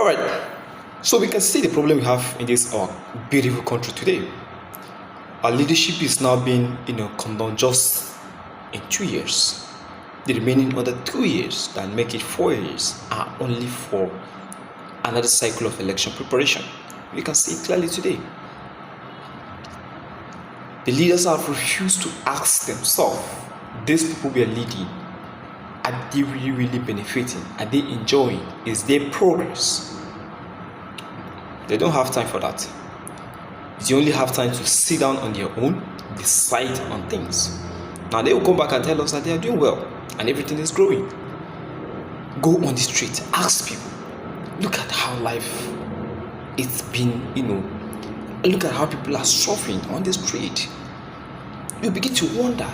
Alright, so we can see the problem we have in this our beautiful country today. Our leadership is now being come down just in 2 years. The remaining other 2 years that make it 4 years are only for another cycle of election preparation. We can see it clearly today. The leaders have refused to ask themselves, these people we are leading, are they really benefiting? Are they enjoying? Is there progress? They don't have time for that. They only have time to sit down on their own, decide on things. Now they will come back and tell us that they are doing well and everything is growing. Go on the street, ask people. Look at how life it's been, look at how people are suffering on the street. You begin to wonder.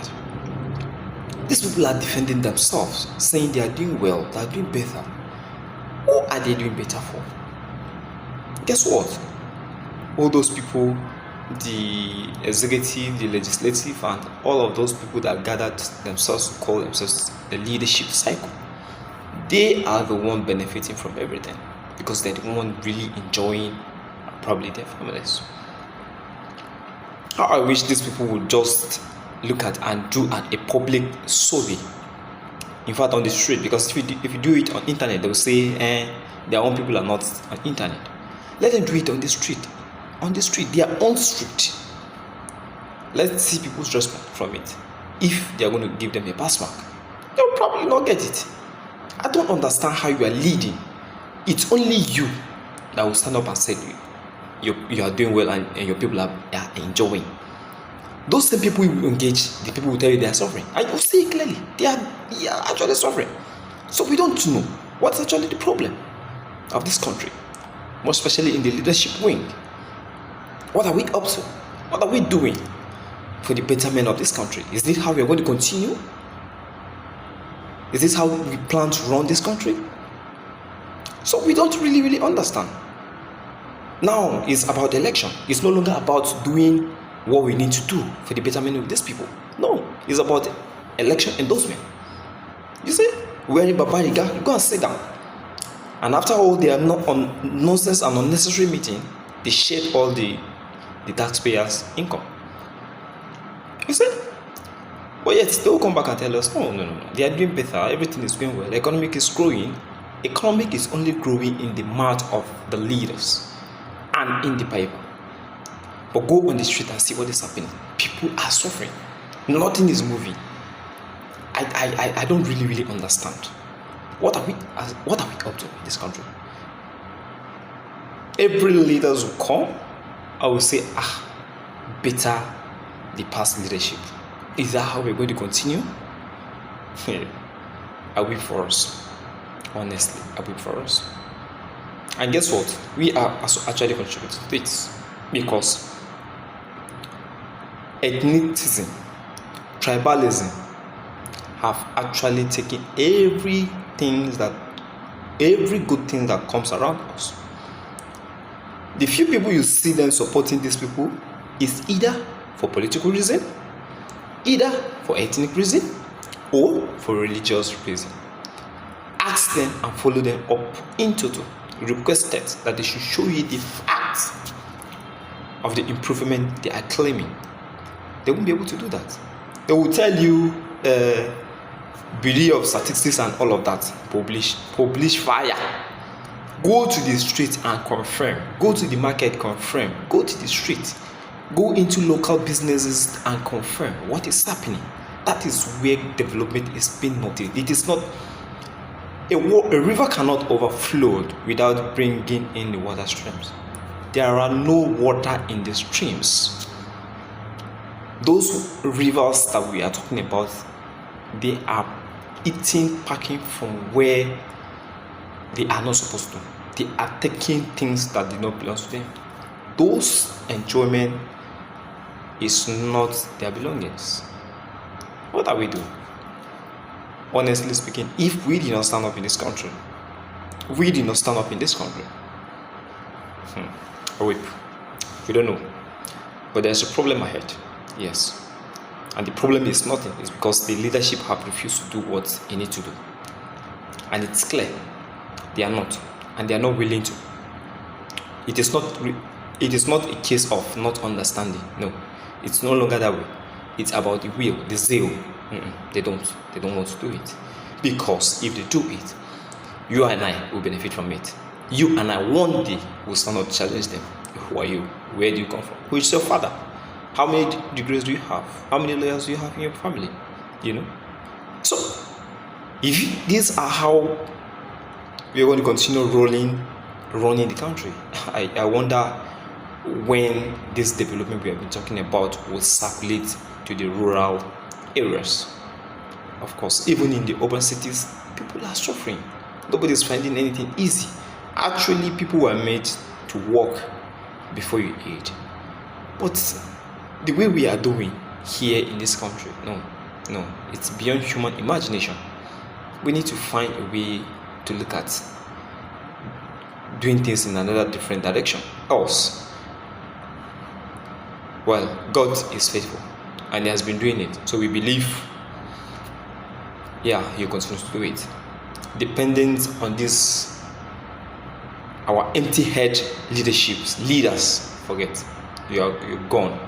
These people are defending themselves, saying they are doing well, they are doing better. Who are they doing better for? Guess what? All those people, the executive, the legislative, and all of those people that gathered themselves to call themselves the leadership cycle, they are the one benefiting from everything because they're the one really enjoying probably their families. How I wish these people would just look at and do a public survey. In fact, on the street, because if you do it on internet, they will say their own people are not on internet. Let them do it on the street. On the street, their own street. Let's see people's response from it. If they are going to give them a pass mark, they'll probably not get it. I don't understand how you are leading. It's only you that will stand up and say you are doing well and your people are enjoying. Those same people you engage, the people will tell you they are suffering. And you see it clearly. They are actually suffering. So we don't know what's actually the problem of this country, more especially in the leadership wing. What are we up to? What are we doing for the betterment of this country? Is this how we are going to continue? Is this how we plan to run this country? So we don't really understand. Now it's about election. It's no longer about doing what we need to do for the betterment of these people. No, it's about election endorsement. You see, wearing Babariga, you go and sit down. And after all, they are not on nonsense and unnecessary meeting, they shed all the taxpayers' income. You see? But yet they will come back and tell us, no, they are doing better, everything is going well, the economic is growing. Economic is only growing in the mouth of the leaders and in the paper. But go on the street and see what is happening. People are suffering. Nothing is moving. I don't really understand. What are we up to in this country? Every leaders will come, I will say, better the past leadership. Is that how we're going to continue? I weep for us. Honestly, I weep for us. And guess what? We are actually contributing to this because ethnicism, tribalism have actually taken every good thing that comes around us. The few people you see them supporting these people is either for political reason, either for ethnic reason, or for religious reason. Ask them and follow them up in total. Requested that they should show you the facts of the improvement they are claiming. They won't be able to do that. They will tell you beauty of statistics and all of that. Publish fire. Go to the street and confirm. Go to the market, confirm. Go to the street. Go into local businesses and confirm what is happening. That is where development is being noted. It is not a river cannot overflow without bringing in the water streams. There are no water in the streams. Those rivers that we are talking about, they are packing from where they are not supposed to. They are taking things that do not belong to them. Those enjoyment is not their belongings. What are we doing? Honestly speaking, if we did not stand up in this country, I weep. We don't know. But there's a problem ahead. Yes. And the problem is nothing. It's because the leadership have refused to do what they need to do. And it's clear. They are not. and they are not willing to. It is not a case of not understanding. No, it's no longer that way. It's about the will, the zeal. They don't want to do it, because if they do it, you and I will benefit from it. You and I one day will stand up to challenge them. Who are you? Where do you come from? Who is your father? How many degrees do you have? How many lawyers do you have in your family? So if these are how we are going to continue running the country, I wonder when this development we have been talking about will circulate to the rural areas. Of course, even in the urban cities, people are suffering. Nobody is finding anything easy. Actually, people were made to work before you age. But the way we are doing here in this country, no, it's beyond human imagination. We need to find a way to look at doing things in another different direction. Else, well, God is faithful and He has been doing it. So we believe, He continues to do it. Dependent on this, our empty head leaders, forget. You're gone.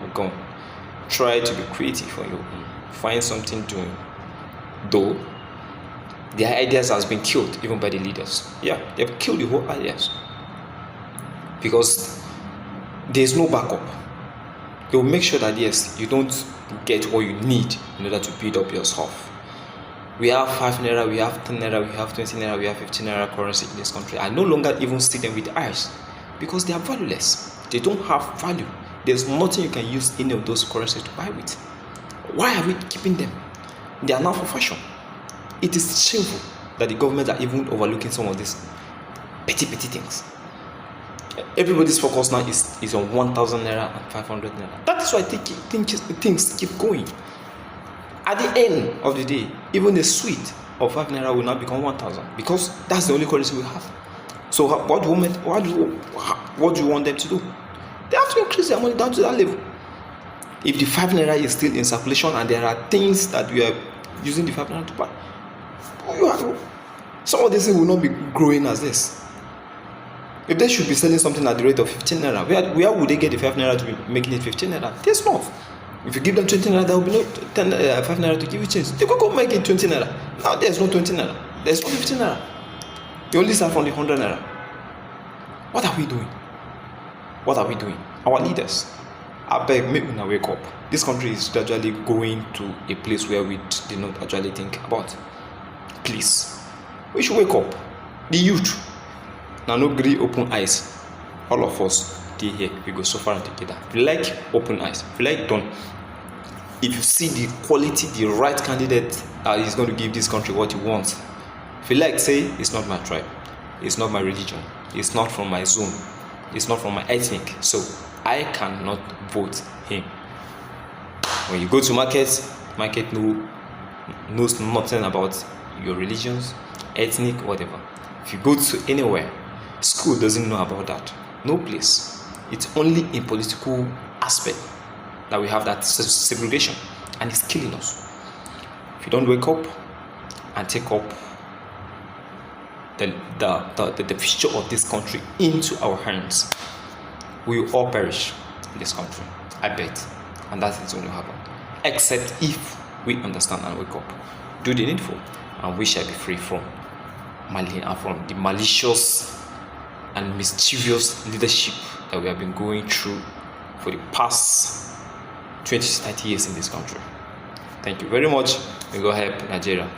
Try to be creative on your own. Find something doing. Though their ideas has been killed even by the leaders. They've killed the whole ideas. Because there's no backup. They will make sure that yes, you don't get what you need in order to build up yourself. We have 5 naira, we have 10 naira, we have 20 naira, we have 15 naira currency in this country. I no longer even see them with eyes because they are valueless. They don't have value. There's nothing you can use any of those currencies to buy with. Why are we keeping them? They are now for fashion. It is shameful that the government are even overlooking some of these petty things. Everybody's focus now is on 1,000 naira and 500 naira. That is why things keep going. At the end of the day, even the sweet of 5 naira will now become 1,000 because that's the only currency we have. So what do you want them to do? They have to increase their money down to that level. If the 5 naira is still in circulation and there are things that we are using the 5 naira to buy, some of these things will not be growing as this. If they should be selling something at the rate of 15 naira, where would they get the 5 naira to be making it 15 naira? There's not. If you give them 20 naira, there will be no 5 naira to give you change. They could go make it 20 naira. Now there's no 20 naira. There's no 15 naira. You only start from the 100 naira. What are we doing? Our leaders, I beg, make una wake up. This country is gradually going to a place where we did not actually think about. Please, we should wake up. The youth. Now no gree open eyes. All of us, they here, we go so far together. If you like open eyes, if you like done, if you see the quality, the right candidate is going to give this country what he wants. If you like, say, it's not my tribe, it's not my religion, it's not from my zone, it's not from my ethnic, so I cannot vote him. When you go to market knows nothing about your religions, ethnic, whatever. If you go to anywhere, school doesn't know about that. No place. It's only in political aspect that we have that segregation, and it's killing us. If you don't wake up and take up the future of this country into our hands, we will all perish in this country. I bet. And that is going to happen. Except if we understand and wake up, do the needful, and we shall be free from the malicious and mischievous leadership that we have been going through for the past 20-30 years in this country. Thank you very much. We go help Nigeria.